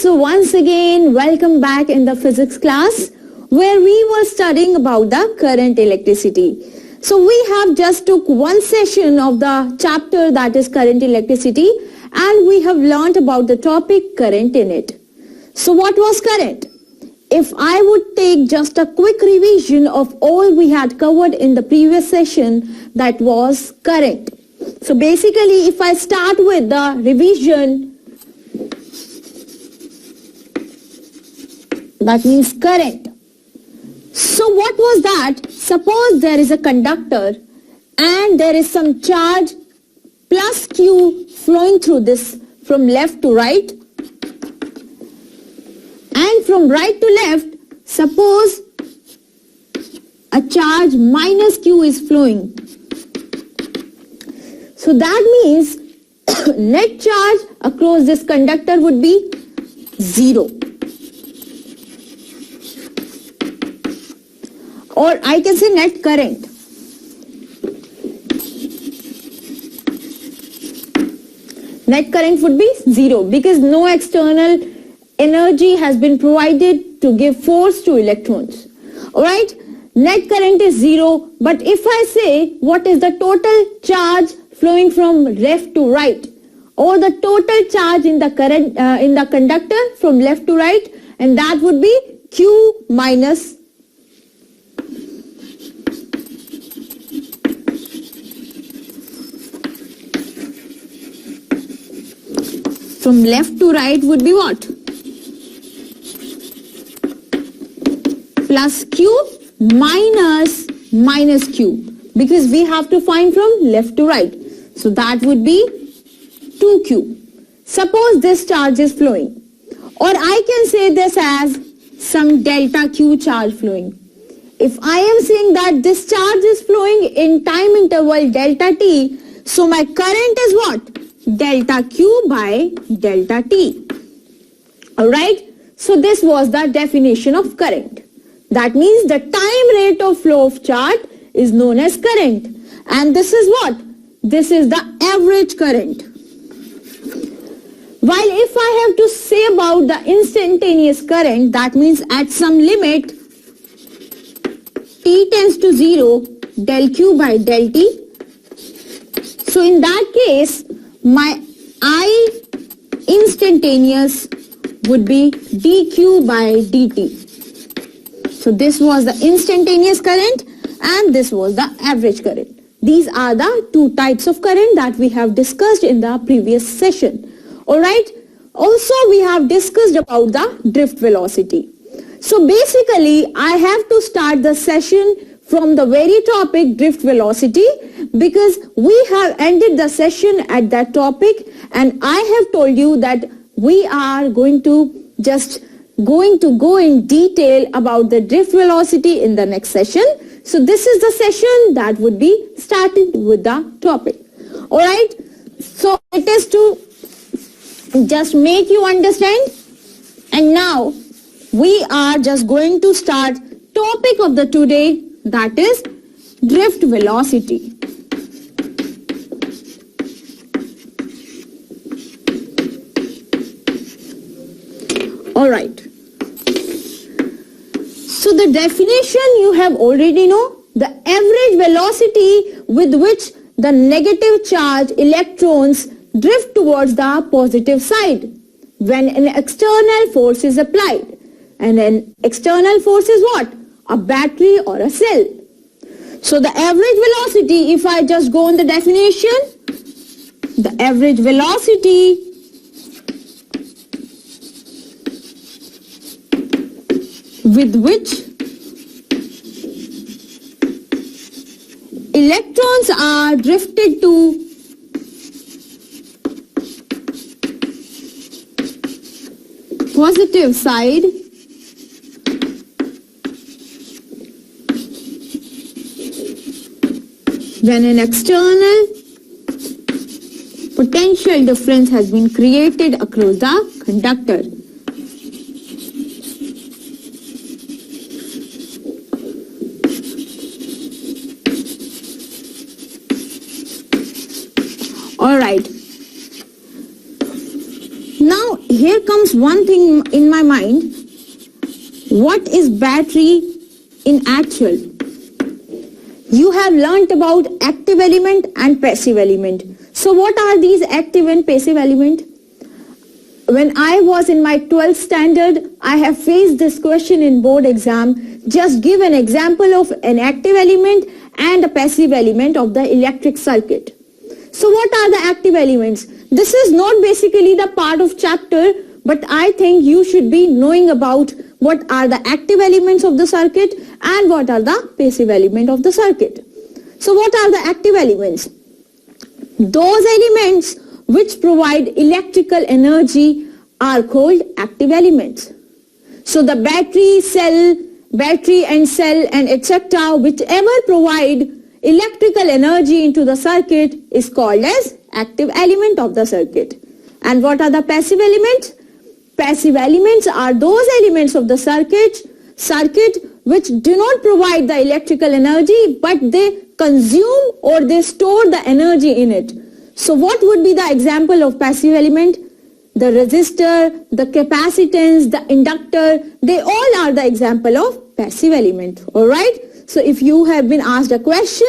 so once again, welcome back in the physics class where we were studying about the current electricity. So we have just took one session of the chapter that is current electricity and we have learnt about the topic current in it. So what was current? If I would take just a quick revision of all we had covered in the previous session, that was current. So basically if I start with the revision, that means current. So what was that? Suppose there is a conductor and there is some charge plus Q flowing through this from left to right. And from right to left, suppose a charge minus Q is flowing. So that means net charge across this conductor would be 0. Or I can say net current. Net current would be 0 because no external energy has been provided to give force to electrons. Alright, net current is 0, but if I say what is the total charge flowing from left to right, or the total charge in the current in the conductor from left to right, and that would be Q minus from left to right would be what? Plus Q minus Q, because we have to find from left to right. So that would be 2Q. Suppose this charge is flowing, or I can say this as some delta Q charge flowing. If I am saying that this charge is flowing in time interval delta t, so my current is what? Delta Q by delta T. Alright, so this was the definition of current. That means the time rate of flow of charge is known as current. And this is what? This is the average current. While if I have to say about the instantaneous current, that means at some limit T tends to 0, del Q by del T. So in that case, my I instantaneous would be dq by dt. So this was the instantaneous current and this was the average current. These are the two types of current that we have discussed in the previous session. Alright, also we have discussed about the drift velocity. So basically I have to start the session from the very topic drift velocity because we have ended the session at that topic and I have told you that we are going to go in detail about the drift velocity in the next session. So this is the session that would be started with the topic. Alright, so it is to just make you understand, and now we are just going to start topic of the today, that is drift velocity. Alright. So the definition you have already know, the average velocity with which the negative charge electrons drift towards the positive side when an external force is applied. And an external force is what? A battery or a cell. So the average velocity, if I just go on the definition, the average velocity with which electrons are drifted to positive side when an external potential difference has been created across the conductor. Alright. Now here comes one thing in my mind. What is battery in actual? You have learnt about active element and passive element. So what are these active and passive element? When I was in my 12th standard, I have faced this question in board exam. Just give an example of an active element and a passive element of the electric circuit. So what are the active elements? This is not basically the part of chapter, but I think you should be knowing about what are the active elements of the circuit and what are the passive elements of the circuit. So what are the active elements? Those elements which provide electrical energy are called active elements. So the battery and cell and etc. whichever provide electrical energy into the circuit is called as active element of the circuit. And what are the passive elements? Passive elements are those elements of the circuit which do not provide the electrical energy, but they consume or they store the energy in it. So what would be the example of passive element? The resistor, the capacitance, the inductor, they all are the example of passive element. Alright? So if you have been asked a question,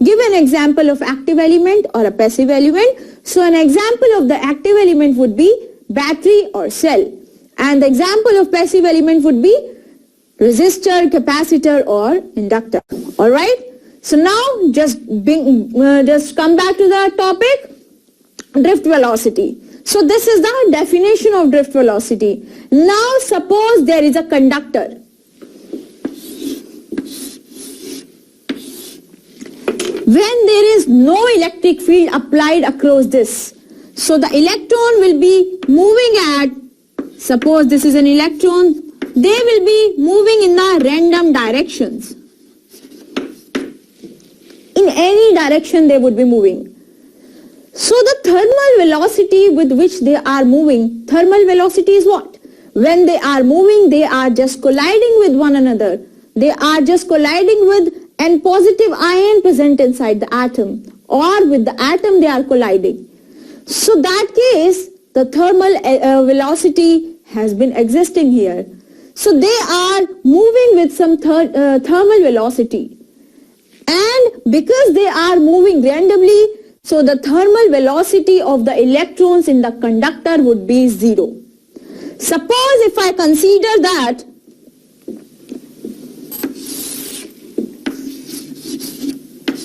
give an example of active element or a passive element. So an example of the active element would be battery or cell. And the example of passive element would be resistor, capacitor or inductor. Alright? So now just come back to the topic, drift velocity. So this is the definition of drift velocity. Now suppose there is a conductor. When there is no electric field applied across this, so the electron will be moving at, suppose this is an electron, they will be moving in the random directions. In any direction they would be moving. So the thermal velocity with which they are moving, thermal velocity is what? When they are moving, they are just colliding with one another. They are just colliding with an positive ion present inside the atom, or with the atom they are colliding. So that case, the thermal velocity has been existing here. So they are moving with some thermal velocity. And because they are moving randomly, so the thermal velocity of the electrons in the conductor would be 0. Suppose if I consider that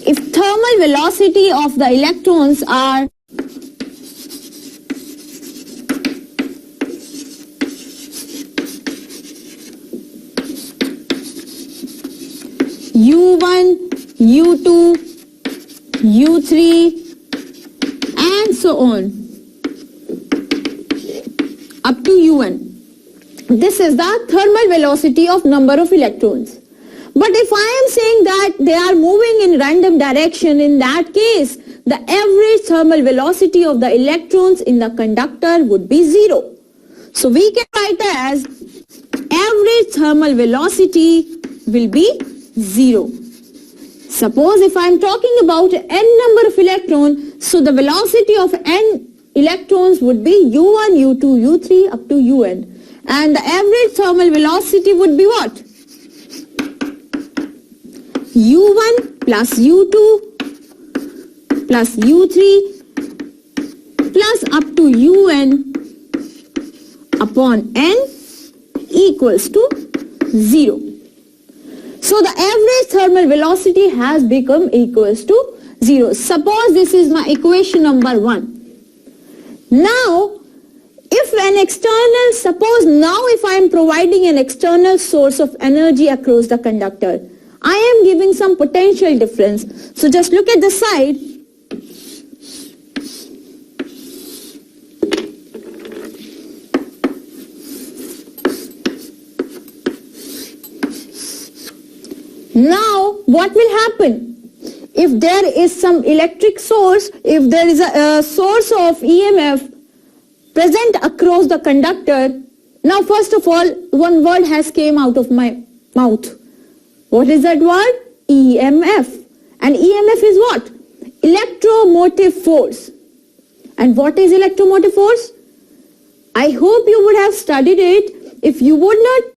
if thermal velocity of the electrons are U1, U2, U3 and so on up to UN. This is the thermal velocity of number of electrons. But if I am saying that they are moving in random direction, in that case, the average thermal velocity of the electrons in the conductor would be 0. So we can write as average thermal velocity will be 0. Suppose if I am talking about n number of electrons, so the velocity of n electrons would be U1, U2, U3 up to UN. And the average thermal velocity would be what? U1 plus U2 plus U3 plus up to UN upon N equals to 0. So the average thermal velocity has become equals to 0. Suppose this is my equation number 1. Now, if an external, suppose now if I am providing an external source of energy across the conductor, I am giving some potential difference. So just look at the side. Now, what will happen? If there is some electric source, if there is a source of EMF present across the conductor, now first of all, one word has came out of my mouth. What is that word? EMF. And EMF is what? Electromotive force. And what is electromotive force? I hope you would have studied it. If you would not